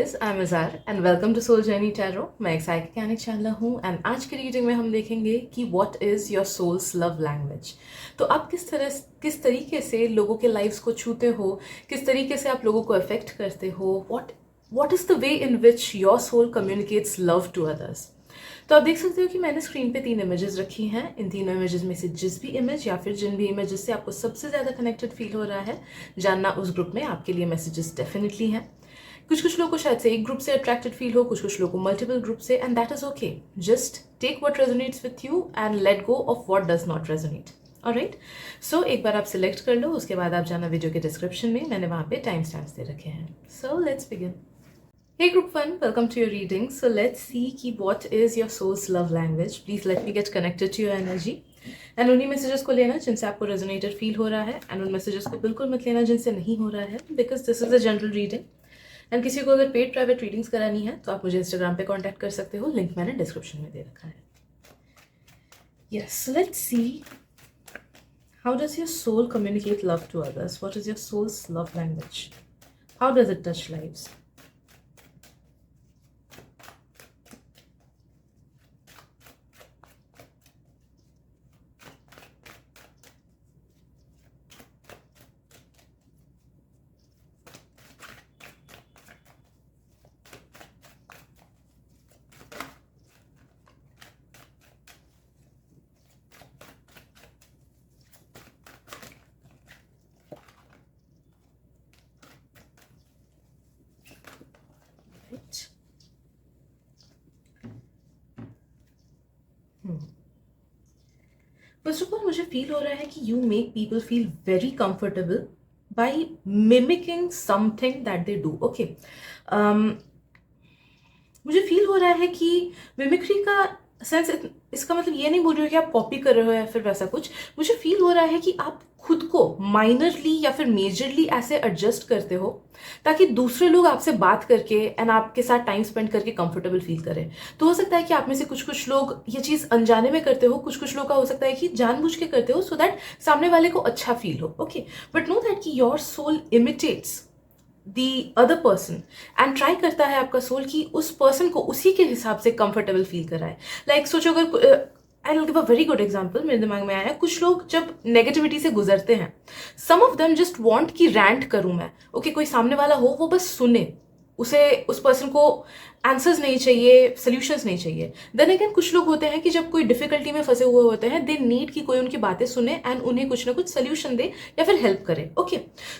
Guys, I am Azhar and welcome to soul journey tarot. मैं एक psychic channel हूँ and आज की रीडिंग में हम देखेंगे कि what is your soul's love language. तो आप किस तरीके से लोगों के लाइफ्स को छूते हो, किस तरीके से आप लोगों को अफेक्ट करते हो, what is the way in which your soul communicates love to others. तो आप देख सकते हो कि मैंने स्क्रीन पे 3 इमेजेस रखी हैं। इन तीनों इमेजेस में से जिस भी इमेज या फिर जिन भी इमेजेस से आपको सबसे ज़्यादा कनेक्टेड फील हो रहा है, जानना उस ग्रुप में आपके लिए मैसेजेस डेफिनेटली हैं। कुछ लोगों को शायद से एक ग्रुप से अट्रैक्टेड फील हो, कुछ लोगों को मल्टीपल ग्रुप से, and that is okay. Just take what resonates with you and let go of what does not resonate. Alright, so एक बार आप सिलेक्ट कर लो, उसके बाद आप जाना वीडियो के डिस्क्रिप्शन में, मैंने वहाँ पे टाइम स्टैम्प्स दे रखे हैं। So let's begin. Hey group 1, welcome to your reading. So let's see कि what is your soul's love language. Please let me get connected to your energy. And उन्हीं messages को लेना जिनसे आपको रेजोनेटेड फील हो रहा है, एंड उन मैसेजेस को बिल्कुल मत लेना जिनसे नहीं हो रहा है, because this is a general reading. And किसी को अगर पेड प्राइवेट रीडिंग्स करानी है तो आप मुझे इंस्टाग्राम पे कांटेक्ट कर सकते हो, लिंक मैंने डिस्क्रिप्शन में दे रखा है। Yes, let's see how does your soul communicate love to others. What is your soul's love language? How does it touch lives? First of all मुझे फील हो रहा है कि you make people feel very comfortable by mimicking something that they do. Okay, मुझे feel हो रहा है कि मिमिक्री का सेंस, इसका मतलब ये नहीं बोल रही हो कि आप कॉपी कर रहे हो या फिर वैसा कुछ। मुझे फील हो रहा है कि आप खुद को माइनरली या फिर मेजरली ऐसे एडजस्ट करते हो ताकि दूसरे लोग आपसे बात करके एंड आपके साथ टाइम स्पेंड करके कंफर्टेबल फील करें। तो हो सकता है कि आप में से कुछ लोग ये चीज़ अनजाने में करते हो, कुछ लोग का हो सकता है कि जानबूझ के करते हो, सो दैट सामने वाले को अच्छा फील हो। ओके, बट नो दैट कि your soul imitates the other person and try करता है आपका सोल कि उस पर्सन को उसी के हिसाब से कंफर्टेबल फील कराए। लाइक सोचो, अगर I will give a very good example, मेरे दिमाग में आया, कुछ लोग जब नेगेटिविटी से गुजरते हैं, सम ऑफ देम जस्ट वॉन्ट कि रैंट करूं मैं। ओके, कोई सामने वाला हो वो बस सुने, उसे उस पर्सन को आंसर्स नहीं चाहिए, सोल्यूशंस नहीं चाहिए। देन अगेन कुछ लोग होते हैं कि जब कोई डिफिकल्टी में फंसे हुए होते हैं, दे नीड कि कोई उनकी बातें सुने एंड उन्हें कुछ ना कुछ सोल्यूशन दे या फिर हेल्प करे। ओके,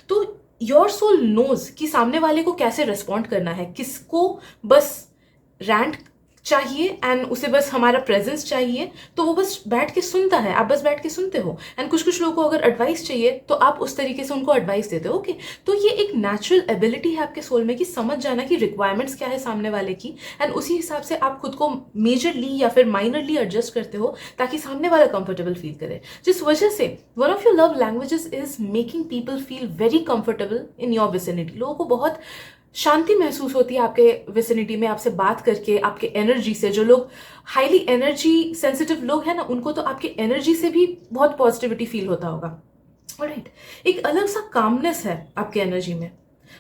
तो योर सोल नोज कि सामने वाले को कैसे रिस्पॉन्ड करना है, किसको बस रैंट चाहिए एंड उसे बस हमारा प्रेजेंस चाहिए, तो वो बस बैठ के सुनता है, आप बस बैठ के सुनते हो। एंड कुछ लोगों को अगर एडवाइस चाहिए तो आप उस तरीके से उनको एडवाइस देते हो। ओके, तो ये एक नेचुरल एबिलिटी है आपके सोल में कि समझ जाना कि रिक्वायरमेंट्स क्या है सामने वाले की, एंड उसी हिसाब से आप खुद को मेजरली या फिर माइनरली एडजस्ट करते हो ताकि सामने वाला कंफर्टेबल फील करे। जिस वजह से one of your love languages is making people feel very comfortable in your vicinity. लोगों को बहुत शांति महसूस होती है आपके विसिनिटी में, आपसे बात करके, आपके एनर्जी से। जो लोग हाईली एनर्जी सेंसिटिव लोग हैं ना, उनको तो आपके एनर्जी से भी बहुत पॉजिटिविटी फील होता होगा। ऑलराइट, एक अलग सा कामनेस है आपके एनर्जी में।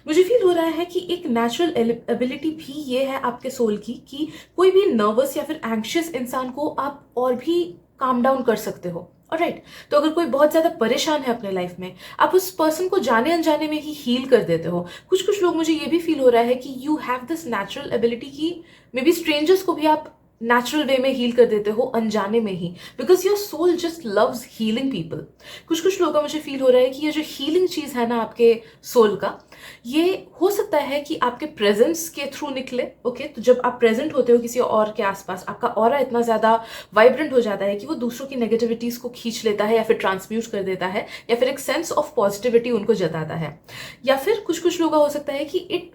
मुझे फील हो रहा है कि एक नेचुरल एबिलिटी भी ये है आपके सोल की कि कोई भी नर्वस या फिर एंग्शियस इंसान को आप और भी काम डाउन कर सकते हो। ऑलराइट, तो अगर कोई बहुत ज्यादा परेशान है अपने लाइफ में, आप उस पर्सन को जाने अनजाने में ही हील कर देते हो। कुछ लोग, मुझे ये भी फील हो रहा है कि you have this natural ability कि मे बी स्ट्रेंजर्स को भी आप नेचुरल वे में हील कर देते हो अनजाने में ही, because your soul just loves healing people. कुछ लोगों का मुझे फील हो रहा है कि ये जो हीलिंग चीज है ना आपके सोल का, ये हो सकता है कि आपके प्रेजेंस के थ्रू निकले। ओके, तो जब आप प्रेजेंट होते हो किसी और के आसपास, आपका ऑरा इतना ज्यादा वाइब्रेंट हो जाता है कि वो दूसरों की नेगेटिविटीज को खींच लेता है या फिर ट्रांसम्यूट कर देता है या फिर एक सेंस ऑफ पॉजिटिविटी उनको जताता है। या फिर कुछ लोगों का हो सकता है कि it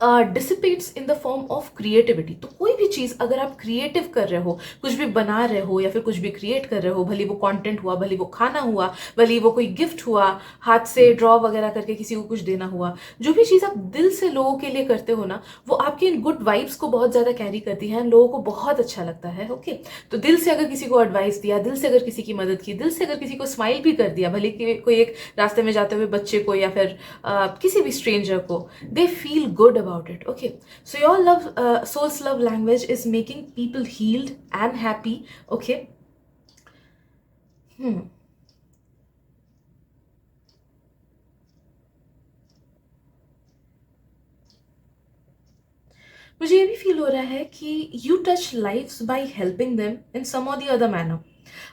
dissipates in the form of creativity. तो कोई भी चीज अगर आप क्रिएटिव कर रहे हो, कुछ भी बना रहे हो या फिर कुछ भी क्रिएट कर रहे हो, भले वो कंटेंट हुआ, भले वो खाना हुआ, भले वो कोई गिफ्ट हुआ, हाथ से ड्रॉ वगैरह करके किसी को कुछ देना हुआ, जो भी चीज आप दिल से लोगों के लिए करते हो ना, वो आपके इन गुड वाइब्स को बहुत ज्यादा कैरी करती है, लोगों को बहुत अच्छा लगता है। ओके, तो दिल से अगर किसी को एडवाइस दिया, दिल से अगर किसी की मदद की, दिल से अगर किसी को स्माइल भी कर दिया, भले कोई एक रास्ते में जाते हुए बच्चे को या फिर किसी भी स्ट्रेंजर को, they feel good about it. Okay, so your love soul's love language is making people healed and happy. Okay. मुझे ये भी फील हो रहा है कि you touch lives by helping them in some और द अदर मैनर.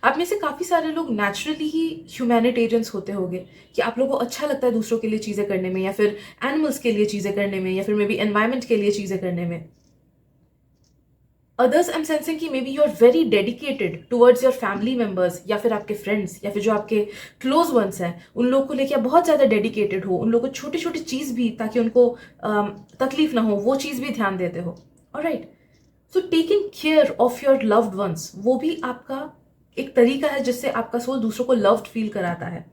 आप में से काफ़ी सारे लोग नेचुरली ही ह्यूमैनिटेरियंस होते होंगे कि आप लोगों को अच्छा लगता है दूसरों के लिए चीज़ें करने में, या फिर एनिमल्स के लिए चीज़ें करने में, या फिर मे बी एनवायरमेंट के लिए चीज़ें करने में. अदर्स आई एम सेंसिंग कि maybe you are very dedicated towards your family members, या फिर आपके फ्रेंड्स, या फिर जो आपके क्लोज वंस हैं उन लोगों को लेकर आप बहुत ज़्यादा डेडिकेटेड हो. उन लोगों को छोटी छोटी चीज़ भी, ताकि उनको तकलीफ ना हो, वो चीज़ भी ध्यान देते हो. Alright, so taking care of your loved once वो भी आपका एक तरीका है जिससे आपका सोल दूसरों को लव्ड फील कराता है.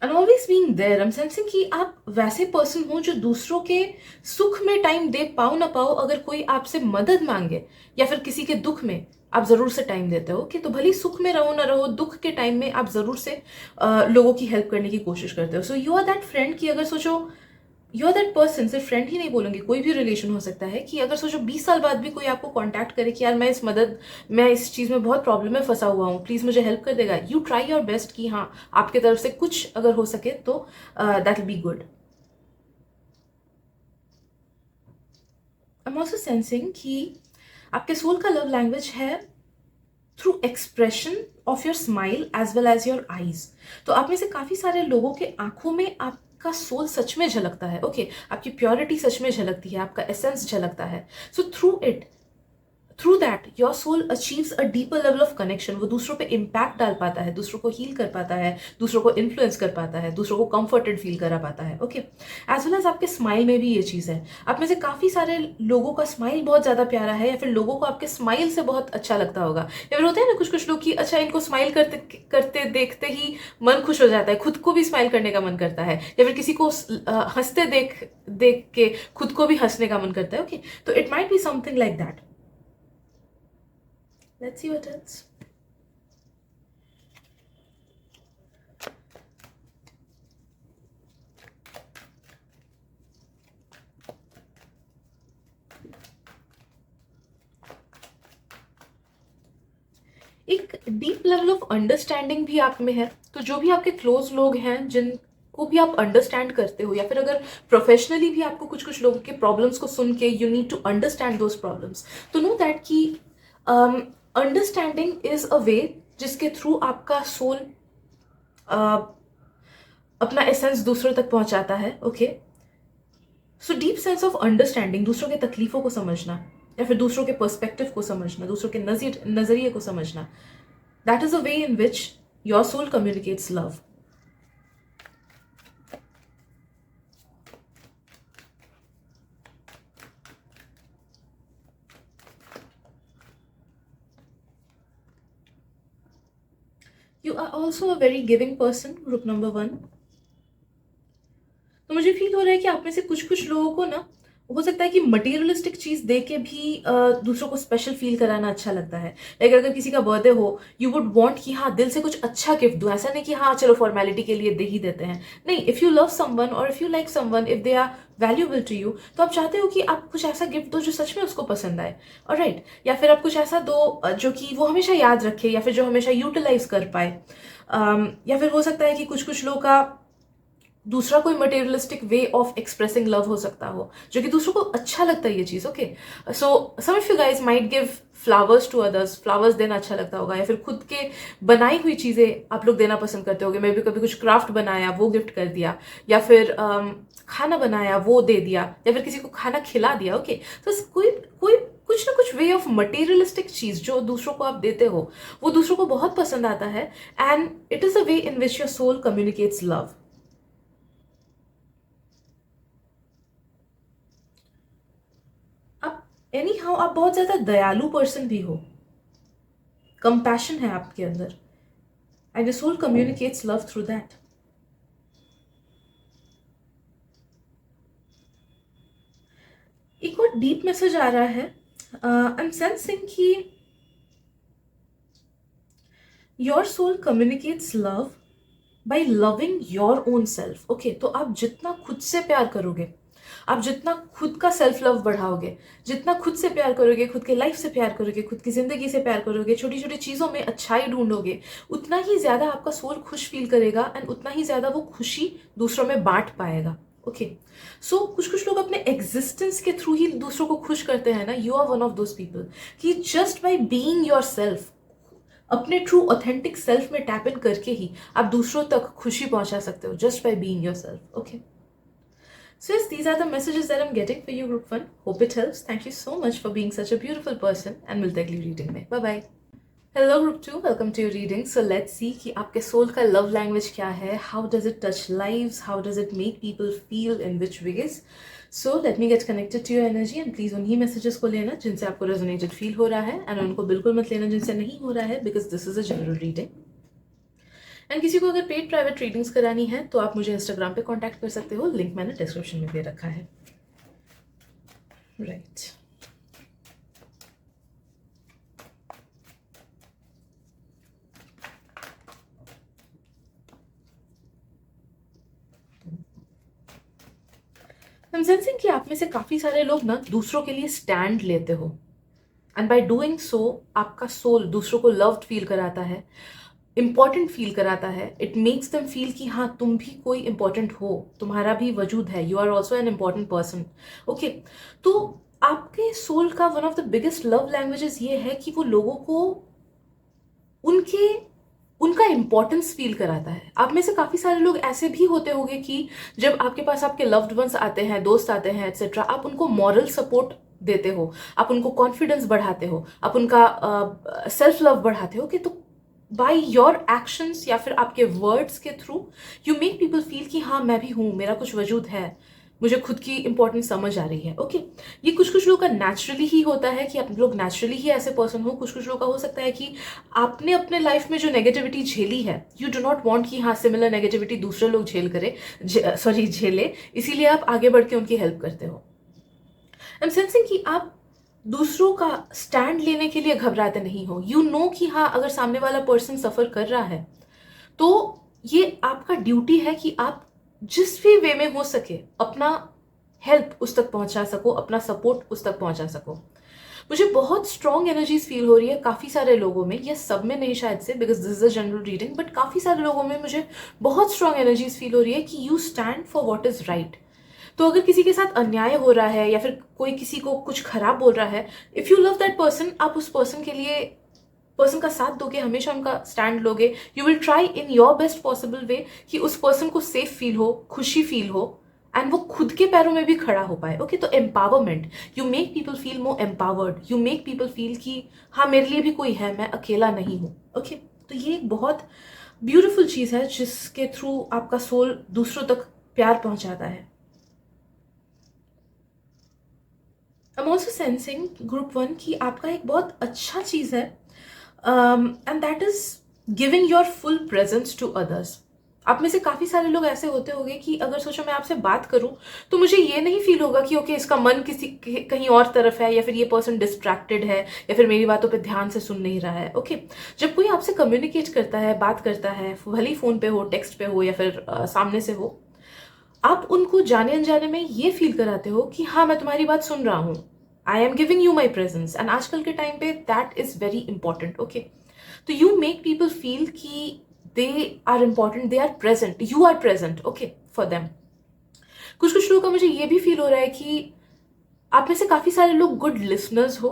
And always being there, I am sensing कि आप वैसे पर्सन हो जो दूसरों के सुख में टाइम दे पाओ ना पाओ, अगर कोई आपसे मदद मांगे या फिर किसी के दुख में, आप जरूर से टाइम देते हो. कि तो भले सुख में रहो ना रहो, दुख के टाइम में आप जरूर से लोगों की हेल्प करने की कोशिश करते हो. So you are that friend कि अगर सोचो, यू आर दैट पर्सन, सिर्फ फ्रेंड ही नहीं बोलूंगी, कोई भी रिलेशन हो सकता है, कि अगर सोचो 20 साल बाद भी कोई आपको कांटेक्ट करे कि यार मैं इस चीज़ में बहुत प्रॉब्लम में फंसा हुआ हूँ, प्लीज़ मुझे हेल्प कर देगा. यू ट्राई योर बेस्ट कि हाँ आपके तरफ से कुछ अगर हो सके तो that will be good. I am also sensing कि आपके सोल का लव लैंग्वेज है through expression of your smile as well as your eyes. तो आप में से काफ़ी सारे लोगों के आंखों में आपका सोल सच में झलकता है. ओके, आपकी प्योरिटी सच में झलकती है, आपका एसेंस झलकता है. So through that your soul achieves a deeper level of connection. वो दूसरों पे इम्पैक्ट डाल पाता है, दूसरों को हील कर पाता है, दूसरों को इन्फ्लुएंस कर पाता है, दूसरों को कंफर्टेड फील करा पाता है. ओके, एज वेल एज आपके स्माइल में भी ये चीज़ है. आप में से काफ़ी सारे लोगों का स्माइल बहुत ज़्यादा प्यारा है, या फिर लोगों को आपके स्माइल से बहुत अच्छा लगता होगा. या फिर होता है ना कुछ कुछ लोग कि अच्छा इनको स्माइल करते करते देखते ही मन खुश हो जाता है, खुद को भी स्माइल करने का मन करता है, या फिर किसी को हंसते देख देख के खुद को भी हंसने का मन करता है. ओके, तो it might be something like that. Let's see what else. एक डीप लेवल ऑफ अंडरस्टैंडिंग भी आप में है. तो जो भी आपके क्लोज लोग हैं जिनको भी आप अंडरस्टैंड करते हो, या फिर अगर प्रोफेशनली भी आपको कुछ कुछ लोगों के प्रॉब्लम्स को सुन के you need to understand those problems, तो नो दैट कि अंडरस्टैंडिंग इज अ वे जिसके थ्रू आपका सोल अपना एसेंस दूसरों तक पहुंचाता है. Okay, so deep sense of understanding, दूसरों के तकलीफों को समझना, या फिर दूसरों के पर्सपेक्टिव को समझना, दूसरों के नजरिए को समझना, that is a way in which your soul communicates love. You are also a very giving person, group number 1. तो मुझे फील हो रहा है कि आप में से कुछ कुछ लोगों को ना हो सकता है कि मटेरियलिस्टिक चीज दे के भी दूसरों को स्पेशल फील कराना अच्छा लगता है. लाइक अगर किसी का बर्थडे हो, यू वुड वांट कि हाँ दिल से कुछ अच्छा गिफ्ट दो. ऐसा नहीं कि हाँ चलो फॉर्मेलिटी के लिए दे ही देते हैं. नहीं, इफ यू लव समवन और if you like someone, if they are valuable to you, तो आप चाहते हो कि आप कुछ ऐसा गिफ्ट दो जो सच में उसको पसंद आए. और राइट, या फिर आप कुछ ऐसा दो जो कि वो हमेशा याद रखे, या फिर जो हमेशा यूटिलाइज कर पाए. या फिर हो सकता है कि कुछ कुछ लोगों का दूसरा कोई materialistic way of expressing love हो सकता हो, जो कि दूसरों को अच्छा लगता है ये चीज. Okay, so some of you guys might give flowers to others. Flowers देना अच्छा लगता होगा, या फिर खुद के बनाई हुई चीजें आप लोग देना पसंद करते होगे. मे बी कभी कुछ क्राफ्ट बनाया वो गिफ्ट कर दिया, या फिर खाना बनाया वो दे दिया, या फिर किसी को खाना खिला दिया. ओके, तो कोई कोई कुछ ना कुछ वे ऑफ मटेरियलिस्टिक चीज जो दूसरों को आप देते हो वो दूसरों को बहुत पसंद आता है. And it is a way in which your soul communicates love. Anyhow आप बहुत ज्यादा दयालु पर्सन भी हो, कंपैशन है आपके अंदर, and your soul communicates love through that. एक और डीप मैसेज आ रहा है. आई एम सेंसिंग कि your soul communicates love by loving your own self. Okay, तो आप जितना खुद से प्यार करोगे, आप जितना खुद का सेल्फ लव बढ़ाओगे, जितना खुद से प्यार करोगे, खुद के लाइफ से प्यार करोगे, खुद की जिंदगी से प्यार करोगे, छोटी छोटी चीज़ों में अच्छाई ढूंढोगे, उतना ही ज़्यादा आपका सोल खुश फील करेगा एंड उतना ही ज़्यादा वो खुशी दूसरों में बांट पाएगा। ओके, सो कुछ कुछ लोग अपने एग्जिस्टेंस के थ्रू ही दूसरों को खुश करते हैं ना। You are one of those people कि just by being yourself, अपने ट्रू ऑथेंटिक सेल्फ में टैप इन करके ही आप दूसरों तक खुशी पहुंचा सकते हो, just by being yourself. Okay, so yes, these are the messages that I'm getting for you, group 1. Hope it helps. Thank you so much for being such a beautiful person, and मिलते हैं अगली reading में। Bye bye. Hello group 2, welcome to your reading. So let's see कि आपके soul का love language क्या है, how does it touch lives, how does it make people feel, in which ways. So let me get connected to your energy and please उन्हीं messages को लेना जिनसे आपको रेजोनेटेड फील हो रहा है, एंड उनको बिल्कुल मत लेना जिनसे नहीं हो रहा है, because this is a general reading. And किसी को अगर पेड प्राइवेट रीडिंग्स करानी है तो आप मुझे इंस्टाग्राम पे कांटेक्ट कर सकते हो, लिंक मैंने डिस्क्रिप्शन में दे रखा है। राइट, I'm sensing कि आप में से काफी सारे लोग ना दूसरों के लिए स्टैंड लेते हो, एंड बाय डूइंग सो आपका सोल दूसरों को लव्ड फील कराता है, इंपॉर्टेंट फील कराता है। इट मेक्स देम फील कि हाँ तुम भी कोई इंपॉर्टेंट हो, तुम्हारा भी वजूद है, you are also an important person. Okay, तो आपके सोल का one of the biggest love languages ये है कि वो लोगों को उनका इंपॉर्टेंस फील कराता है। आप में से काफी सारे लोग ऐसे भी होते होंगे कि जब आपके पास आपके लव्ड वंस आते हैं, दोस्त आते हैं एक्सेट्रा, आप उनको मॉरल सपोर्ट देते हो, आप उनको कॉन्फिडेंस बढ़ाते हो, आप उनका सेल्फ लव बढ़ाते हो कि तो बाय योर एक्शंस या फिर आपके वर्ड्स के through you make people feel कि हाँ मैं भी हूँ, मेरा कुछ वजूद है, मुझे खुद की इंपॉर्टेंस समझ आ रही है। ओके, ये कुछ कुछ लोग का नेचुरली ही होता है कि आप लोग नेचुरली ही ऐसे पर्सन हो। कुछ कुछ लोग का हो सकता है कि आपने अपने लाइफ में जो नेगेटिविटी झेली है, यू डू नॉट वांट कि हाँ सिमिलर नेगेटिविटी दूसरे लोग झेले, इसीलिए आप आगे बढ़ के उनकी हेल्प करते हो। आई एम सेंसिंग कि आप दूसरों का स्टैंड लेने के लिए घबराते नहीं हो। यू नो कि हाँ अगर सामने वाला पर्सन सफर कर रहा है तो ये आपका ड्यूटी है कि आप जिस भी वे में हो सके अपना हेल्प उस तक पहुंचा सको, अपना सपोर्ट उस तक पहुंचा सको। मुझे बहुत स्ट्रॉन्ग एनर्जीज फील हो रही है काफी सारे लोगों में, ये सब में नहीं शायद से because this is a general reading, but काफी सारे लोगों में मुझे बहुत स्ट्रॉन्ग एनर्जीज फील हो रही है कि you stand for what is right. तो अगर किसी के साथ अन्याय हो रहा है या फिर कोई किसी को कुछ खराब बोल रहा है, if you love that person, आप उस पर्सन का साथ दोगे, हमेशा उनका स्टैंड लोगे। You will try in your best possible way कि उस पर्सन को सेफ फील हो, खुशी फील हो, एंड वो खुद के पैरों में भी खड़ा हो पाए। ओके, तो empowerment, you make people feel more empowered, you make people feel कि हाँ मेरे लिए भी कोई है, मैं अकेला नहीं हूँ। ओके, तो ये एक बहुत ब्यूटिफुल चीज है जिसके थ्रू आपका सोल दूसरों तक प्यार पहुंचाता है। I'm also sensing ग्रुप 1 कि आपका एक बहुत अच्छा चीज है, and that is giving your full presence to others. आप में से काफी सारे लोग ऐसे होते होंगे कि अगर सोचो मैं आपसे बात करूं तो मुझे ये नहीं फील होगा कि ओके इसका मन किसी कहीं और तरफ है, या फिर ये पर्सन डिस्ट्रैक्टेड है, या फिर मेरी बातों पे ध्यान से सुन नहीं रहा है। ओके, जब कोई आपसे कम्युनिकेट करता है, बात करता है, भले ही फोन पे हो, टेक्स्ट पे हो, या फिर सामने से हो, आप उनको जाने अनजाने में ये फील कराते हो कि हाँ मैं तुम्हारी बात सुन रहा हूँ, I am giving you my presence. And आजकल के टाइम पे that is very important. Okay, तो यू मेक पीपल फील कि they are important, they are present, you are present okay for them. कुछ कुछ लोगों का मुझे ये भी फील हो रहा है कि आप में से काफी सारे लोग गुड लिसनर्स हो,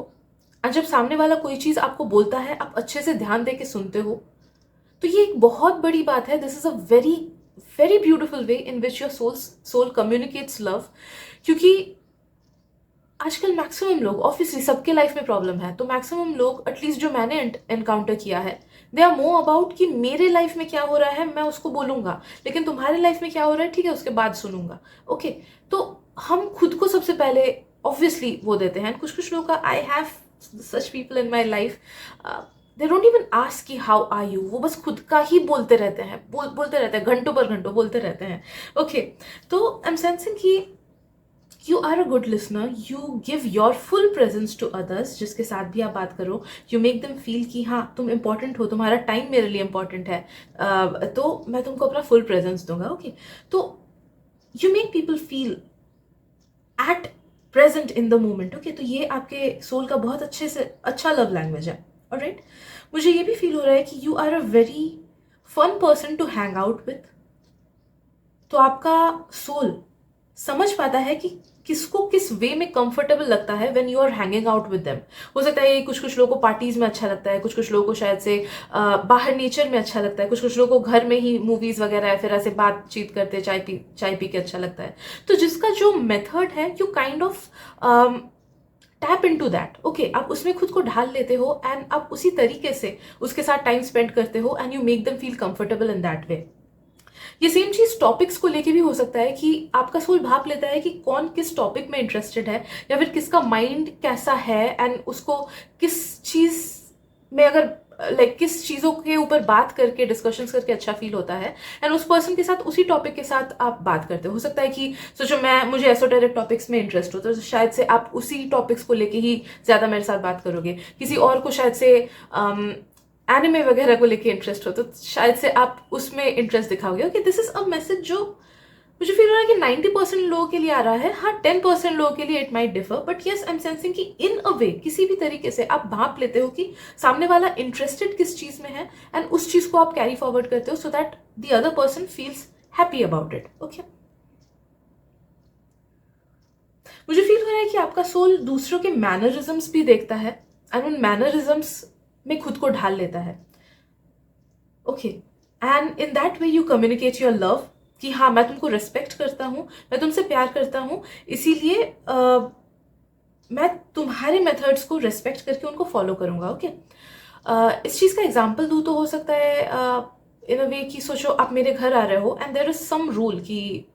और जब सामने वाला कोई चीज आपको बोलता है आप अच्छे से ध्यान दे के सुनते हो, तो ये एक बहुत बड़ी बात है। This is a very very beautiful way in which your soul communicates love. क्योंकि आजकल मैक्सिमम लोग, ऑब्वियसली सबके लाइफ में प्रॉब्लम है, तो मैक्सिमम लोग एटलीस्ट जो मैंने एनकाउंटर किया है, दे आर मोर अबाउट कि मेरे लाइफ में क्या हो रहा है मैं उसको बोलूंगा, लेकिन तुम्हारे लाइफ में क्या हो रहा है ठीक है उसके बाद सुनूंगा। ओके, तो हम खुद को सबसे पहले ऑब्वियसली वो देते हैं। कुछ कुछ लोग का, I have such people in my life, they don't even ask कि हाउ आर यू, वो बस खुद का ही बोलते रहते हैं, बोलते रहते हैं, घंटों पर घंटों बोलते रहते हैं। ओके, तो आई एम सेंसिंग कि you are a good listener, you give your full presence to others, जिसके साथ भी आप बात करो, यू मेक देम फील कि हाँ तुम इंपॉर्टेंट हो, तुम्हारा टाइम मेरे लिए इंपॉर्टेंट है, तो मैं तुमको अपना फुल प्रेजेंस दूंगा। ओके, तो you make people feel at present in the moment. Okay, तो ये आपके सोल का बहुत अच्छे से अच्छा लव लैंग्वेज है। ऑलराइट, मुझे ये भी फील हो रहा है कि you are a very fun person to hang out with. तो आपका सोल समझ पाता है कि किसको किस वे में कंफर्टेबल लगता है when you are hanging out with them. हो सकता है कुछ कुछ लोगों को पार्टीज में अच्छा लगता है, कुछ कुछ लोगों को शायद से बाहर नेचर में अच्छा लगता है, कुछ कुछ लोगों को घर में ही मूवीज वगैरह या फिर ऐसे बातचीत करते चाय पी के अच्छा लगता है। तो जिसका जो मेथड है, you kind of tap into that. Okay, आप उसमें खुद को ढाल लेते हो एंड आप उसी तरीके से उसके साथ टाइम स्पेंड करते हो and you make them feel comfortable in that वे। ये सेम चीज टॉपिक्स को लेके भी हो सकता है कि आपका सोल भाप लेता है कि कौन किस टॉपिक में इंटरेस्टेड है, या फिर किसका माइंड कैसा है एंड उसको किस चीज में अगर किस चीजों के ऊपर बात करके डिस्कशंस करके अच्छा फील होता है, एंड उस पर्सन के साथ उसी टॉपिक के साथ आप बात करते हो सकता है कि सोचो मुझे एसोटेरिक टॉपिक्स में इंटरेस्ट हो, तो शायद से आप उसी टॉपिक्स को लेके ही ज्यादा मेरे साथ बात करोगे। किसी और को शायद से एनिमे वगैरह को लेके इंटरेस्ट हो, तो शायद से आप उसमें इंटरेस्ट दिखाओगे। Okay, this is a message जो मुझे फील हो रहा है कि 90% लोगों के लिए आ रहा है। हाँ, 10% लोगों के लिए it might differ, but yes I am sensing कि इन अ वे किसी भी तरीके से आप भाप लेते हो कि सामने वाला इंटरेस्टेड किस चीज में है, एंड उस चीज को आप कैरी फॉरवर्ड करते हो so that the other person feels happy about it. Okay, मुझे फील हो रहा है कि आपका सोल दूसरों के मैनरिज्म्स भी देखता है एंड उन मैनरिज्म्स में खुद को ढाल लेता है। Okay, and in that way you communicate your love कि हाँ मैं तुमको रिस्पेक्ट करता हूँ, मैं तुमसे प्यार करता हूँ, इसीलिए मैं तुम्हारे मेथड्स को रिस्पेक्ट करके उनको फॉलो करूंगा। ओके, इस चीज़ का एग्जाम्पल दूँ तो हो सकता है इन अ वे कि सोचो आप मेरे घर आ रहे हो and there is some rule कि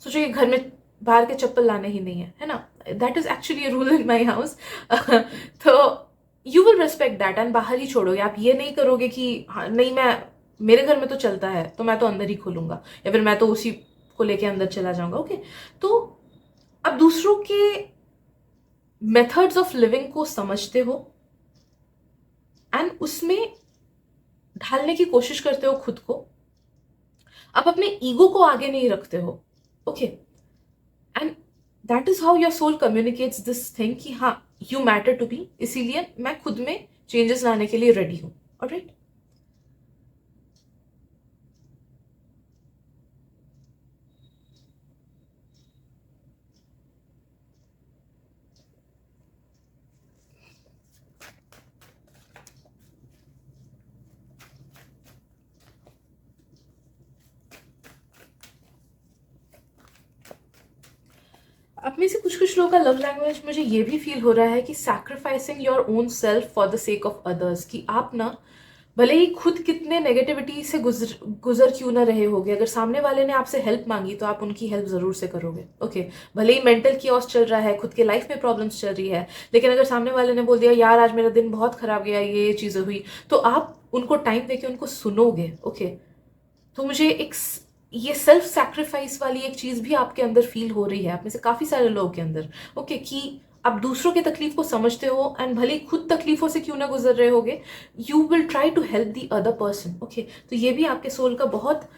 सोचो कि घर में बाहर के चप्पल लाने ही नहीं है ना, that is actually a rule in my house. तो you will respect that and बाहर ही छोड़ोगे। आप ये नहीं करोगे कि हाँ नहीं मैं मेरे घर में तो चलता है तो मैं तो अंदर ही खोलूंगा, या फिर मैं तो उसी को लेके अंदर चला जाऊंगा। ओके, तो आप दूसरों के मेथड्स ऑफ लिविंग को समझते हो एंड उसमें ढालने की कोशिश करते हो खुद को। आप अपने ईगो को आगे नहीं रखते हो। Okay, and that is how your soul communicates this thing कि हाँ यू मैटर टू बी, इसीलिए मैं खुद में चेंजेस लाने के लिए रेडी हूं। ऑलराइट, अब में से कुछ कुछ लोगों का लव लैंग्वेज मुझे ये भी फील हो रहा है कि sacrificing your own self for the sake of others, कि आप ना भले ही खुद कितने नेगेटिविटी से गुजर गुजर क्यों ना रहे होगे, अगर सामने वाले ने आपसे हेल्प मांगी तो आप उनकी हेल्प जरूर से करोगे। ओके, भले ही मेंटल कियोस चल रहा है, खुद के लाइफ में प्रॉब्लम्स चल रही है, लेकिन अगर सामने वाले ने बोल दिया यार आज मेरा दिन बहुत खराब गया, ये चीजें हुई, तो आप उनको टाइम देके उनको सुनोगे। ओके, तो मुझे ये सेल्फ सैक्रिफाइस वाली एक चीज भी आपके अंदर फील हो रही है, आप में से काफी सारे लोगों के अंदर। ओके, कि आप दूसरों की तकलीफ को समझते हो एंड भले ही खुद तकलीफों से क्यों ना गुजर रहे होगे, you will try to help the other person. Okay, तो ये भी आपके सोल का बहुत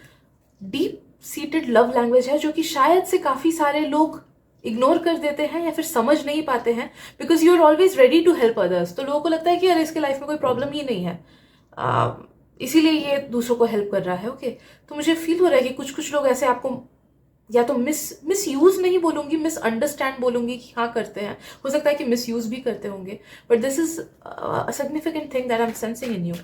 डीप सीटेड लव लैंग्वेज है, जो कि शायद से काफी सारे लोग इग्नोर कर देते हैं या फिर समझ नहीं पाते हैं, because you are always ready to help others. तो लोगों को लगता है कि अरे इसके लाइफ में कोई प्रॉब्लम ही नहीं है, इसीलिए ये दूसरों को हेल्प कर रहा है। ओके, तो मुझे फील हो रहा है कि कुछ कुछ लोग ऐसे आपको या तो मिस यूज नहीं बोलूंगी, मिस अंडरस्टैंड बोलूंगी कि हाँ करते हैं, हो सकता है कि मिस यूज भी करते होंगे, but this is a significant thing that I am sensing in you.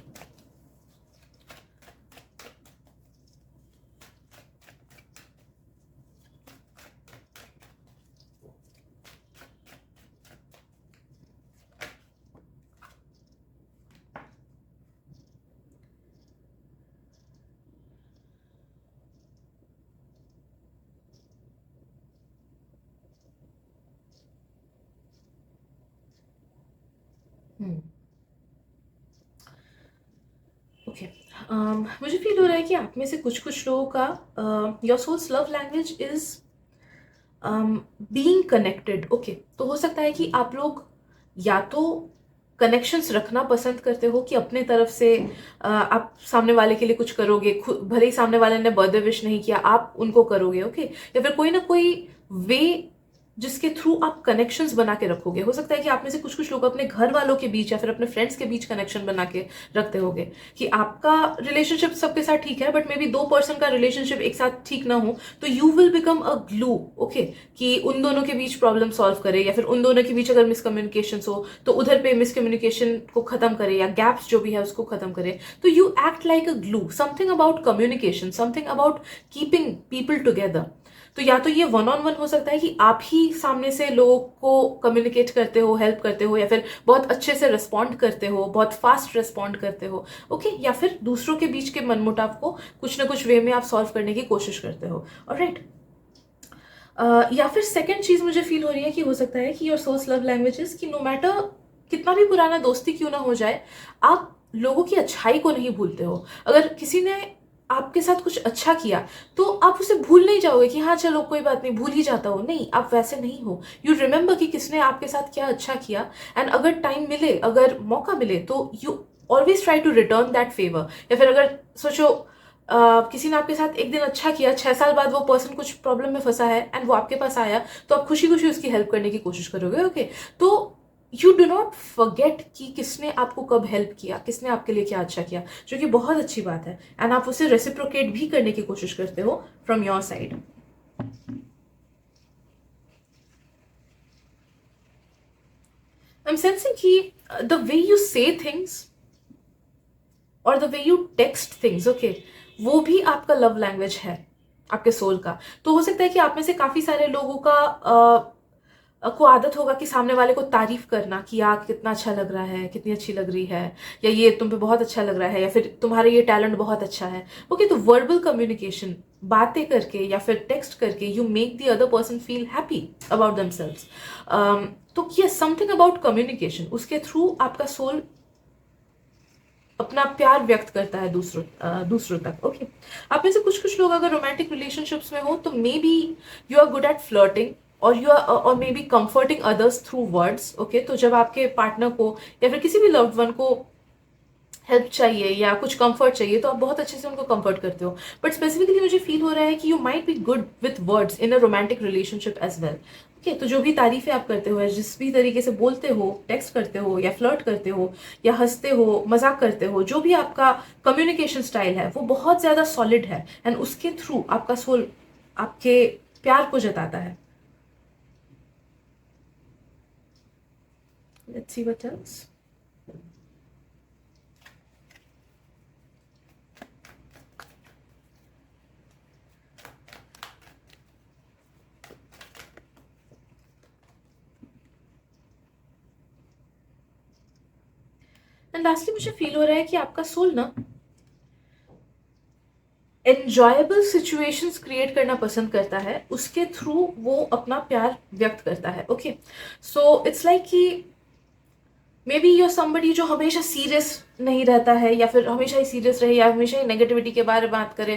Okay, मुझे फील हो रहा है कि आप में से कुछ कुछ लोगों का your soul's love language is being connected. Okay, तो हो सकता है कि आप लोग या तो कनेक्शंस रखना पसंद करते हो कि अपने तरफ से आप सामने वाले के लिए कुछ करोगे, भले ही सामने वाले ने बर्थडे विश नहीं किया, आप उनको करोगे। ओके, या फिर कोई ना कोई वे जिसके थ्रू आप कनेक्शंस बना के रखोगे। हो सकता है कि आप में से कुछ कुछ लोग अपने घर वालों के बीच या फिर अपने फ्रेंड्स के बीच कनेक्शन बना के रखते होगे कि आपका रिलेशनशिप सबके साथ ठीक है, बट मे बी 2 पर्सन का रिलेशनशिप एक साथ ठीक ना हो, तो you will become a glue. Okay, कि उन दोनों के बीच प्रॉब्लम सॉल्व करे, या फिर उन दोनों के बीच अगर मिसकम्युनिकेशन हो तो उधर पे मिसकम्युनिकेशन को खत्म करे, या गैप्स जो भी है उसको खत्म करे। तो you act like a glue. Something about communication, something about keeping people together. तो या तो ये वन ऑन वन हो सकता है कि आप ही सामने से लोगों को कम्युनिकेट करते हो, हेल्प करते हो, या फिर बहुत अच्छे से रिस्पॉन्ड करते हो, बहुत फास्ट रिस्पॉन्ड करते हो। ओके, या फिर दूसरों के बीच के मनमुटाव को कुछ ना कुछ वे में आप सॉल्व करने की कोशिश करते हो। ऑलराइट, या फिर सेकंड चीज मुझे फील हो रही है कि हो सकता है कि योर सोल्स लव लैंग्वेजेस, कि नो मैटर कितना भी पुराना दोस्ती क्यों ना हो जाए, आप लोगों की अच्छाई को नहीं भूलते हो। अगर किसी ने आपके साथ कुछ अच्छा किया तो आप उसे भूल नहीं जाओगे कि हाँ चलो कोई बात नहीं, भूल ही जाता हो। नहीं, आप वैसे नहीं हो। यू रिमेंबर कि किसने आपके साथ क्या अच्छा किया, एंड अगर टाइम मिले, अगर मौका मिले, तो you always try to return that favour. या फिर अगर सोचो किसी ने आपके साथ एक दिन अच्छा किया, 6 साल बाद वो पर्सन कुछ प्रॉब्लम में फंसा है एंड वो आपके पास आया, तो आप खुशी खुशी उसकी हेल्प करने की कोशिश करोगे। ओके, तो यू डू नॉट फॉरगेट कि किसने आपको कब हेल्प किया, किसने आपके लिए क्या अच्छा किया, जो कि बहुत अच्छी बात है, एंड आप उसे रेसिप्रोकेट भी करने की कोशिश करते हो from your side. I am sensing कि द वे यू से थिंग्स और the way you text things, okay, वो भी आपका लव लैंग्वेज है, आपके सोल का। तो हो सकता है कि आप में से काफी सारे लोगों का को आदत होगा कि सामने वाले को तारीफ करना कि यार कितना अच्छा लग रहा है, कितनी अच्छी लग रही है, या ये तुम पे बहुत अच्छा लग रहा है, या फिर तुम्हारा ये टैलेंट बहुत अच्छा है। ओके, तो वर्बल कम्युनिकेशन, बातें करके या फिर टेक्स्ट करके, you make the other person feel happy about themselves. तो ये समथिंग अबाउट कम्युनिकेशन, उसके थ्रू आपका सोल अपना प्यार व्यक्त करता है दूसरों तक। ओके, आप में से कुछ कुछ लोग अगर रोमांटिक रिलेशनशिप्स में हो तो maybe you are good at flirting, और यू आर और maybe comforting others through words. Okay, तो जब आपके पार्टनर को या फिर किसी भी लव्ड वन को हेल्प चाहिए या कुछ कंफर्ट चाहिए, तो आप बहुत अच्छे से उनको कंफर्ट करते हो। बट स्पेसिफिकली मुझे फील हो रहा है कि you might be good with words in a romantic relationship as well. Okay, तो जो भी तारीफें आप करते हो, या जिस भी तरीके से बोलते हो, टेक्स्ट करते हो या फ्लर्ट करते हो या हंसते हो, मजाक करते हो, जो भी आपका कम्युनिकेशन स्टाइल है वो बहुत ज्यादा सॉलिड है, एंड उसके थ्रू आपका सोल आपके प्यार को जताता है। Let's see what else. And lastly मुझे फील हो रहा है कि आपका सोल ना एंजॉयबल सिचुएशंस क्रिएट करना पसंद करता है, उसके थ्रू वो अपना प्यार व्यक्त करता है। ओके, सो इट्स लाइक कि मे बी यूर समबडी जो हमेशा सीरियस नहीं रहता है, या फिर हमेशा ही सीरियस रहे, या हमेशा ही नेगेटिविटी के बारे में बात करे।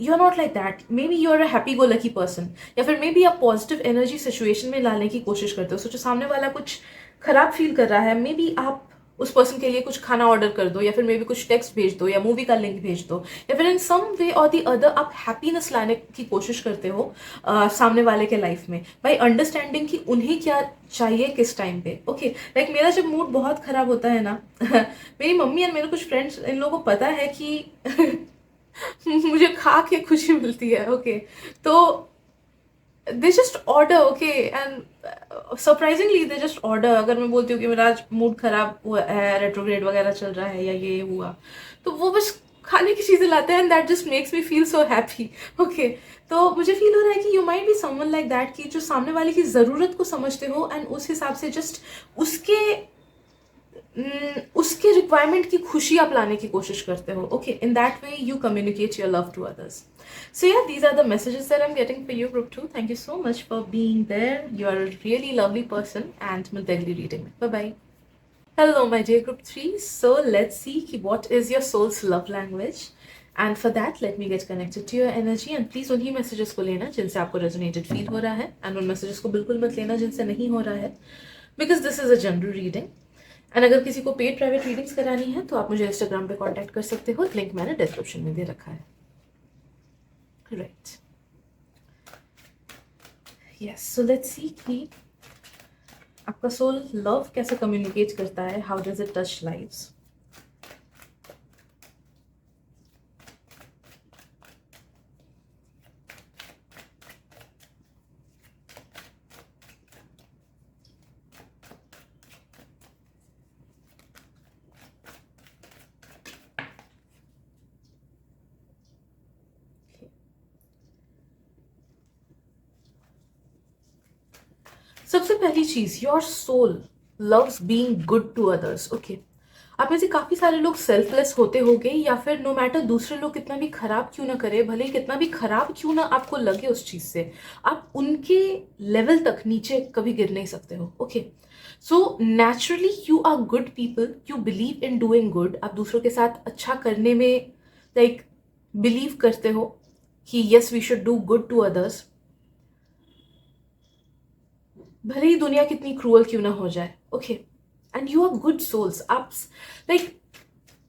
You are not like that. Maybe you are a happy go lucky person, या फिर मे बी आप पॉजिटिव एनर्जी सिचुएशन में लाने की कोशिश करते हो। सोचो सामने वाला कुछ खराब फील कर रहा है, मे बी आप उस पर्सन के लिए कुछ खाना ऑर्डर कर दो, या फिर मे बी कुछ टेक्स्ट भेज दो, या मूवी का लिंक भेज दो, या फिर इन सम वे और दी अदर आप हैप्पीनेस लाने की कोशिश करते हो सामने वाले के लाइफ में, बाई अंडरस्टैंडिंग कि उन्हें क्या चाहिए किस टाइम पे। ओके, लाइक मेरा जब मूड बहुत खराब होता है ना मेरी मम्मी और मेरे कुछ फ्रेंड्स, इन लोगों को पता है कि मुझे खा के खुशी मिलती है। ओके, तो they just order. Okay, and surprisingly they just order. अगर मैं बोलती हूँ कि मेरा आज मूड खराब हुआ है, रेट्रोग्रेड वगैरह चल रहा है, या ये हुआ, तो वो बस खाने की चीजें लाते हैं, and that just makes me feel so happy. Okay, तो मुझे फील हो रहा है कि you might be someone like that, कि जो सामने वाले की जरूरत को समझते हो, एंड उस हिसाब से जस्ट उसके उसके रिक्वायरमेंट की खुशी आप लाने की कोशिश करते हो। Okay, in that way you communicate your love to others. So yeah, these are the messages that I'm getting for you, group 2. Thank you so much for being there. You are a really lovely person, and we'll daily reading. Bye bye. Hello, my dear group 3. So let's see what is your soul's love language. And for that let me get connected to your energy and please उन्हीं messages को लेना जिनसे आपको resonated feel हो रहा है, and उन messages को बिल्कुल मत लेना जिनसे नहीं हो रहा है, because this is a general reading. And अगर किसी को पेड प्राइवेट रीडिंग्स करानी है तो आप मुझे इंस्टाग्राम पे कांटेक्ट कर सकते हो, लिंक मैंने डिस्क्रिप्शन में दे रखा है. Right, yes, so let's see कि आपका सोल लव कैसे कम्युनिकेट करता है. How does it touch lives. सबसे पहली चीज, your soul loves being good to others. Okay, आप में से काफी सारे लोग सेल्फलेस होते होंगे, या फिर नो मैटर दूसरे लोग कितना भी खराब क्यों ना करे, भले ही कितना भी खराब क्यों ना आपको लगे उस चीज से, आप उनके लेवल तक नीचे कभी गिर नहीं सकते हो. Okay, so naturally you are good people, you believe in doing good. आप दूसरों के साथ अच्छा करने में लाइक बिलीव करते हो कि yes we should do good to others, भले ही दुनिया कितनी क्रूअल क्यों ना हो जाए. Okay, and you are good souls. आप like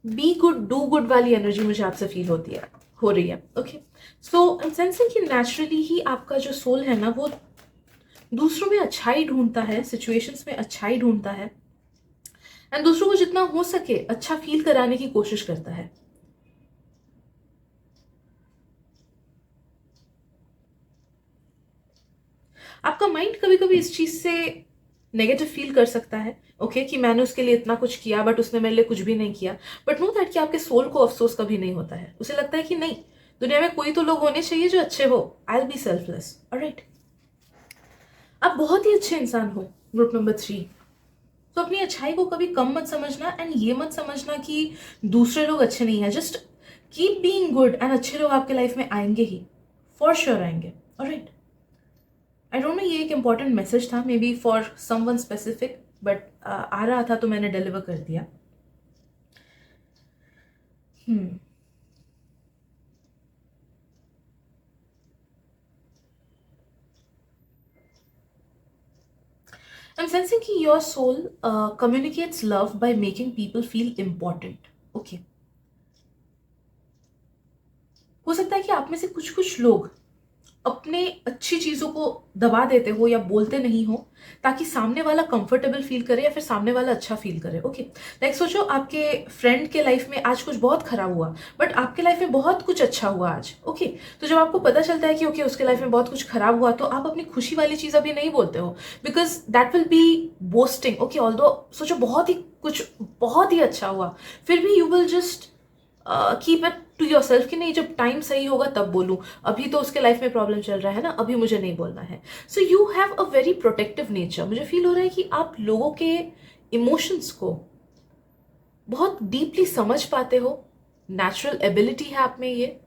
be good do good वाली एनर्जी मुझे आपसे फील होती है, हो रही है. Okay, so I am sensing कि नेचुरली ही आपका जो सोल है ना वो दूसरों में अच्छाई ढूंढता है, सिचुएशंस में अच्छाई ढूंढता है, एंड दूसरों को जितना हो सके अच्छा फील कराने की कोशिश करता है. आपका माइंड कभी कभी इस चीज से नेगेटिव फील कर सकता है. ओके, कि मैंने उसके लिए इतना कुछ किया बट उसने मेरे लिए कुछ भी नहीं किया. बट नो दैट कि आपके सोल को अफसोस कभी नहीं होता है. उसे लगता है कि नहीं, दुनिया में कोई तो लोग होने चाहिए जो अच्छे हो. I will be selfless. Alright, आप बहुत ही अच्छे इंसान हो. Group number 3. तो अपनी अच्छाई को कभी कम मत समझना, एंड ये मत समझना कि दूसरे लोग अच्छे नहीं है. Just keep being good, and अच्छे लोग आपके लाइफ में आएंगे ही, फॉर श्योर आएंगे. ऑलराइट, आई डोंट नो ये एक इंपॉर्टेंट मैसेज था maybe for someone specific, but आ रहा था तो मैंने डिलीवर कर दिया. I'm sensing कि your soul communicates love by making people feel important. Okay. हो सकता है कि आप में से कुछ कुछ लोग अपने अच्छी चीजों को दबा देते हो या बोलते नहीं हो ताकि सामने वाला कंफर्टेबल फील करे या फिर सामने वाला अच्छा फील करे. ओके, लाइक सोचो आपके फ्रेंड के लाइफ में आज कुछ बहुत खराब हुआ बट आपके लाइफ में बहुत कुछ अच्छा हुआ आज. ओके, तो जब आपको पता चलता है कि ओके उसके लाइफ में बहुत कुछ खराब हुआ तो आप अपनी खुशी वाली चीज अभी नहीं बोलते हो, because that will be boasting. Okay, although सोचो बहुत ही अच्छा हुआ, फिर भी you will just keep it to yourself कि नहीं जब टाइम सही होगा तब बोलूं, अभी तो उसके लाइफ में प्रॉब्लम चल रहा है ना, अभी मुझे नहीं बोलना है. So you have a very protective nature. मुझे फील हो रहा है कि आप लोगों के इमोशंस को बहुत डीपली समझ पाते हो. नेचुरल एबिलिटी है आप में ये,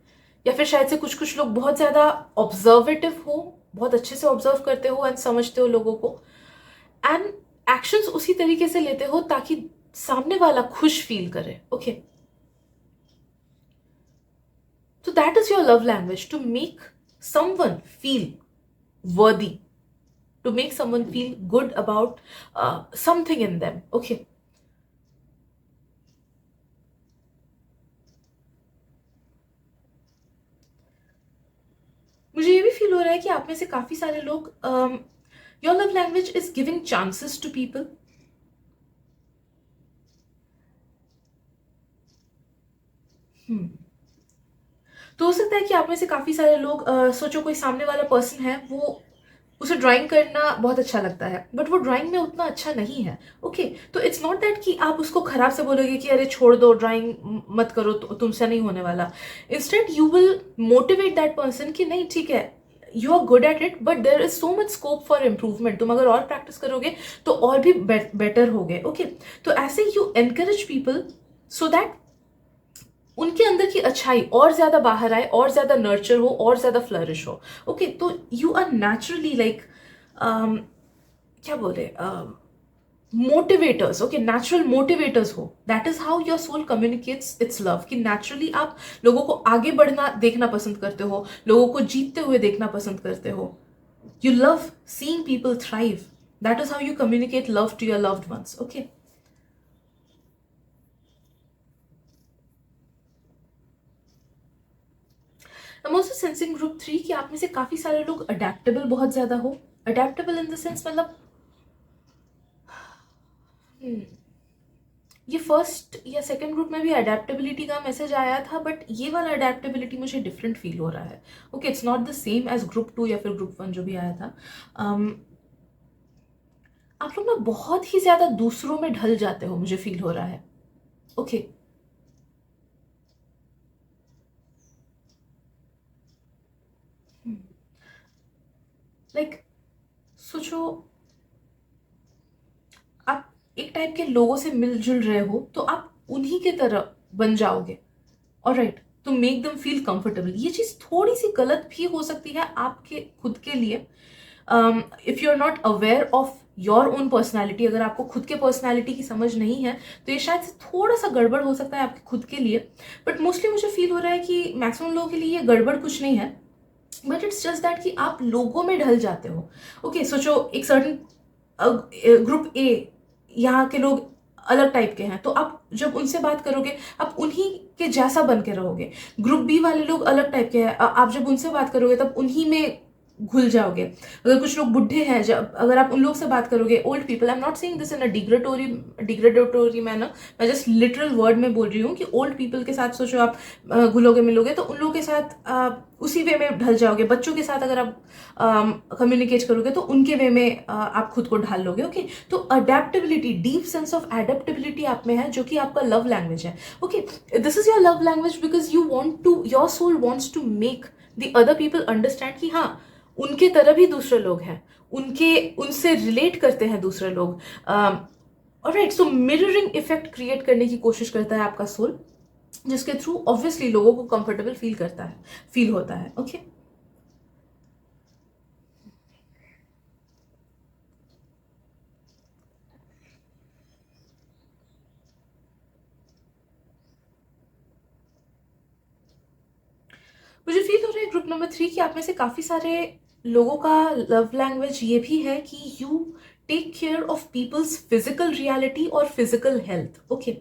या फिर शायद से कुछ कुछ लोग बहुत ज्यादा ऑब्जर्वेटिव हो, बहुत अच्छे से ऑब्जर्व करते हो एंड समझते हो लोगों को, एंड एक्शंस उसी तरीके से लेते हो ताकि सामने वाला खुश फील करे. Okay, so that is your love language, to make someone feel worthy, to make someone feel good about something in them. Okay, मुझे ये भी फील हो रहा है कि आप में से काफी सारे लोग your love language is giving chances to people. तो हो सकता है कि आप में से काफी सारे लोग सोचो कोई सामने वाला पर्सन है, वो उसे ड्राइंग करना बहुत अच्छा लगता है बट वो ड्राइंग में उतना अच्छा नहीं है. ओके, तो इट्स नॉट दैट कि आप उसको खराब से बोलोगे कि अरे छोड़ दो ड्राइंग मत करो, तुमसे नहीं होने वाला. Instant you will motivate that person कि नहीं ठीक है, you are good at it but there is so much scope for improvement. तुम अगर और प्रैक्टिस करोगे तो और भी बेटर होगे. ओके, तो ऐसे you encourage people so that उनके अंदर की अच्छाई और ज्यादा बाहर आए, और ज्यादा नर्चर हो, और ज्यादा फ्लरिश हो. ओके, तो यू आर नेचुरली लाइक क्या बोले, मोटिवेटर्स, ओके, नेचुरल मोटिवेटर्स हो. That is how your soul communicates its love, कि नेचुरली आप लोगों को आगे बढ़ना देखना पसंद करते हो, लोगों को जीतते हुए देखना पसंद करते हो. You love seeing people thrive. That is how you communicate love to your loved ones. Okay, I am also sensing group 3 कि आप में से काफी सारे लोग अडेप्टेबल बहुत ज्यादा हो. अडेप्टेबल इन द सेंस मतलब ये फर्स्ट या सेकंड ग्रुप में भी अडेप्टेबिलिटी का मैसेज आया था, बट ये वाला अडेप्टेबिलिटी मुझे डिफरेंट फील हो रहा है. Okay, it's not the same age group 2 या फिर ग्रुप 1 जो भी आया था. आप लोग ना बहुत ही ज्यादा दूसरों में ढल जाते हो, मुझे फील हो रहा है. ओके, लाइक सोचो, आप एक टाइप के लोगों से मिलजुल रहे हो तो आप उन्हीं के तरह बन जाओगे. Alright, to make them feel comfortable. ये चीज थोड़ी सी गलत भी हो सकती है आपके खुद के लिए. If you are not aware of your own personality, अगर आपको खुद के पर्सनैलिटी की समझ नहीं है तो ये शायद से थोड़ा सा गड़बड़ हो सकता है आपके खुद के लिए. बट मोस्टली मुझे फील हो रहा है कि मैक्सिमम लोगों के लिए ये गड़बड़ कुछ नहीं है, बट इट्स जस्ट दैट कि आप लोगों में ढल जाते हो. ओके, सोचो एक सर्टन ग्रुप ए, यहाँ के लोग अलग टाइप के हैं, तो आप जब उनसे बात करोगे आप उन्हीं के जैसा बन के रहोगे. ग्रुप बी वाले लोग अलग टाइप के हैं, आप जब उनसे बात करोगे तब उन्हीं में घुल जाओगे. अगर कुछ लोग बुढ़े हैं, जब अगर आप उन लोग से बात करोगे, old people, I am not saying this in a derogatory manner, मैं जस्ट लिटरल वर्ड में बोल रही हूँ कि ओल्ड पीपल के साथ सोचो आप घुलोगे मिलोगे तो उन लोगों के साथ उसी वे में ढल जाओगे. बच्चों के साथ अगर आप कम्युनिकेट करोगे तो उनके वे में आप खुद को ढाल लोगे. ओके, तो adaptability, deep sense of adaptability आप में है, जो कि आपका लव लैंग्वेज है. Okay, this is your love language because you want to, your soul wants to make the other people understand कि हाँ, उनके तरह भी दूसरे लोग हैं, उनके उनसे रिलेट करते हैं दूसरे लोग. ऑलराइट, सो मिररिंग इफेक्ट क्रिएट करने की कोशिश करता है आपका सोल, जिसके थ्रू ऑब्वियसली लोगों को कंफर्टेबल फील होता है. ओके, मुझे फील हो रहा है ग्रुप नंबर 3 कि आप में से काफी सारे लोगों का लव लैंग्वेज ये भी है कि you take care of people's physical reality और फिजिकल हेल्थ. ओके,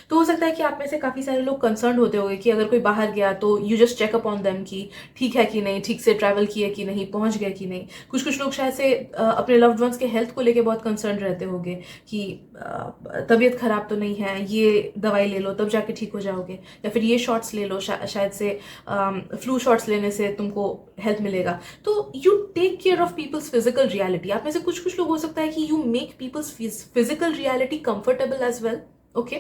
तो हो सकता है कि आप में से काफी सारे लोग कंसर्न होते होंगे कि अगर कोई बाहर गया तो you just check up on them कि ठीक है कि नहीं, ठीक से ट्रैवल किया कि नहीं, पहुंच गया कि नहीं. कुछ कुछ लोग शायद से अपने लव्ड वंस के हेल्थ को लेके बहुत कंसर्न रहते होंगे कि तबीयत खराब तो नहीं है, ये दवाई ले लो तब जाके ठीक हो जाओगे, या फिर ये शॉट्स ले लो, शायद से फ्लू शॉट्स लेने से तुमको हेल्प मिलेगा. तो you take care of people's physical reality. आप में से कुछ कुछ लोग हो सकता है कि you make people's physical reality comfortable as well. Okay,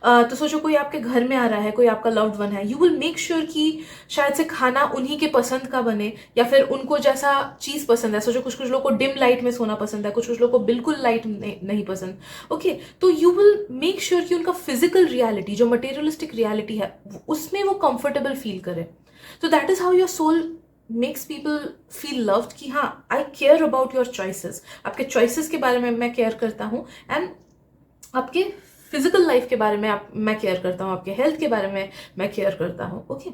तो सोचो कोई आपके घर में आ रहा है, कोई आपका लव्ड वन है, यू विल मेक श्योर कि शायद से खाना उन्हीं के पसंद का बने, या फिर उनको जैसा चीज पसंद है. सोचो कुछ कुछ लोग को डिम लाइट में सोना पसंद है, कुछ कुछ लोग को बिल्कुल लाइट नहीं पसंद. ओके, तो यू विल मेक श्योर कि उनका फिजिकल रियलिटी, जो मटेरियलिस्टिक रियलिटी है, उसमें वो कंफर्टेबल फील करे. तो that is how your soul makes people feel loved, कि हाँ, I care about your choices, आपके चॉइसेस के बारे में मैं केयर करता हूँ, एंड आपके फिजिकल लाइफ के बारे में मैं केयर करता हूँ, आपके हेल्थ के बारे में मैं केयर करता हूँ. ओके,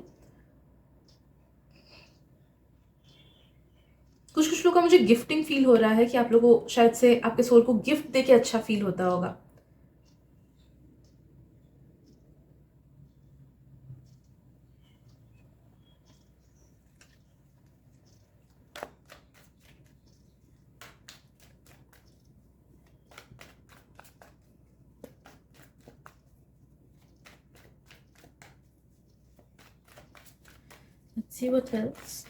कुछ कुछ लोग का मुझे गिफ्टिंग फील हो रहा है कि आप लोगों को शायद से आपके सोल को गिफ्ट देके अच्छा फील होता होगा. Let's see what else.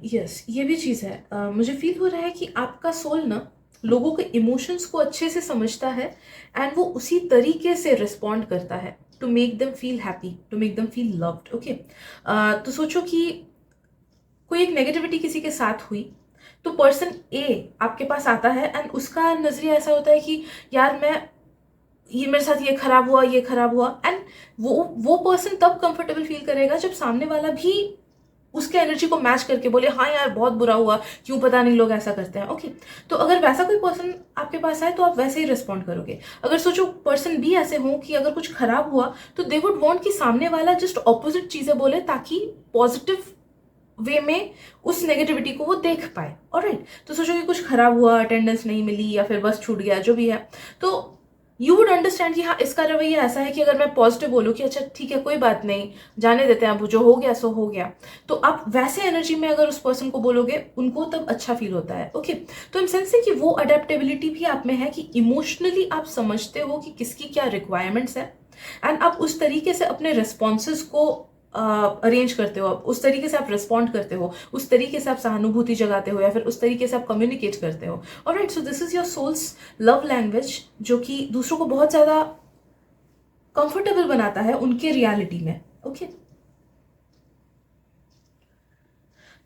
Yes, ये भी चीज़ है. मुझे फील हो रहा है कि आपका सोल ना लोगों के इमोशंस को अच्छे से समझता है, एंड वो उसी तरीके से रिस्पॉन्ड करता है to make them feel happy, to make them feel loved. Okay, तो सोचो कि कोई एक नेगेटिविटी किसी के साथ हुई, तो पर्सन ए आपके पास आता है एंड उसका नजरिया ऐसा होता है कि यार मैं ये मेरे साथ ये खराब हुआ, ये खराब हुआ, एंड वो पर्सन तब कंफर्टेबल फील करेगा जब सामने वाला भी उसके एनर्जी को मैच करके बोले हाँ यार बहुत बुरा हुआ, क्यों पता नहीं लोग ऐसा करते हैं। ओके, तो अगर वैसा कोई पर्सन आपके पास आए तो आप वैसे ही रिस्पॉन्ड करोगे। अगर सोचो पर्सन भी ऐसे हो कि अगर कुछ खराब हुआ तो दे वुड वांट कि सामने वाला जस्ट ऑपोजिट चीजें बोले ताकि पॉजिटिव वे में उस नेगेटिविटी को वो देख पाए। ऑलराइट, तो सोचो कि कुछ खराब हुआ, अटेंडेंस नहीं मिली या फिर बस छूट गया, जो भी है, तो यू वुड अंडरस्टैंड कि हाँ इसका रवैया ऐसा है कि अगर मैं पॉजिटिव बोलूँ कि अच्छा ठीक है कोई बात नहीं, जाने देते हैं, अब जो हो गया सो हो गया, तो आप वैसे एनर्जी में अगर उस पर्सन को बोलोगे उनको तब अच्छा फील होता है। ओके, तो हम सेंसिंग कि वो अडेप्टेबिलिटी भी आप में है कि इमोशनली आप समझते हो कि किसकी क्या रिक्वायरमेंट्स है एंड आप उस तरीके से अपने रिस्पॉन्सेज को अरेंज करते हो, उस तरीके से आप रिस्पॉन्ड करते हो, उस तरीके से आप सहानुभूति जगाते हो या फिर उस तरीके से आप कम्युनिकेट करते हो। Alright, so this is your soul's love language, जो कि दूसरों को बहुत ज़्यादा कंफर्टेबल बनाता है उनके रियलिटी में। ओके, आई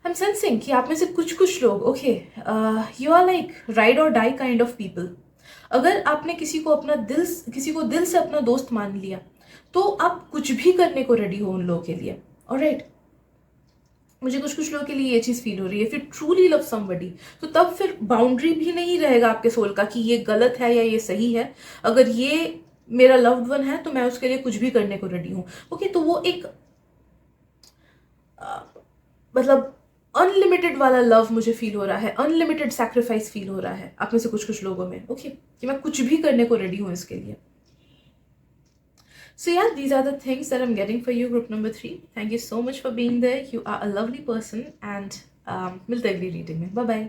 एम सेंसिंग कि आप में से कुछ कुछ लोग, okay, you are like ride और डाई काइंड ऑफ पीपल। अगर आपने किसी को दिल से अपना दोस्त मान लिया तो आप कुछ भी करने को रेडी हो उन लोगों के लिए। ऑलराइट, मुझे कुछ कुछ लोगों के लिए ये चीज़ फील हो रही है। फिर ट्रूली लव समबडी तो तब फिर बाउंड्री भी नहीं रहेगा आपके सोल का कि ये गलत है या ये सही है। अगर ये मेरा लव्ड वन है तो मैं उसके लिए कुछ भी करने को रेडी हूँ। ओके, तो वो एक मतलब अनलिमिटेड वाला लव मुझे फील हो रहा है, अनलिमिटेड सैक्रिफाइस फील हो रहा है आप में से कुछ कुछ लोगों में। ओके, कि मैं कुछ भी करने को रेडी हूँ इसके लिए। So yeah, these are the things that I'm getting for you, group number 3. Thank you so much for being there. You are a lovely person and मिलते हैं अगली रीडिंग में। Bye bye.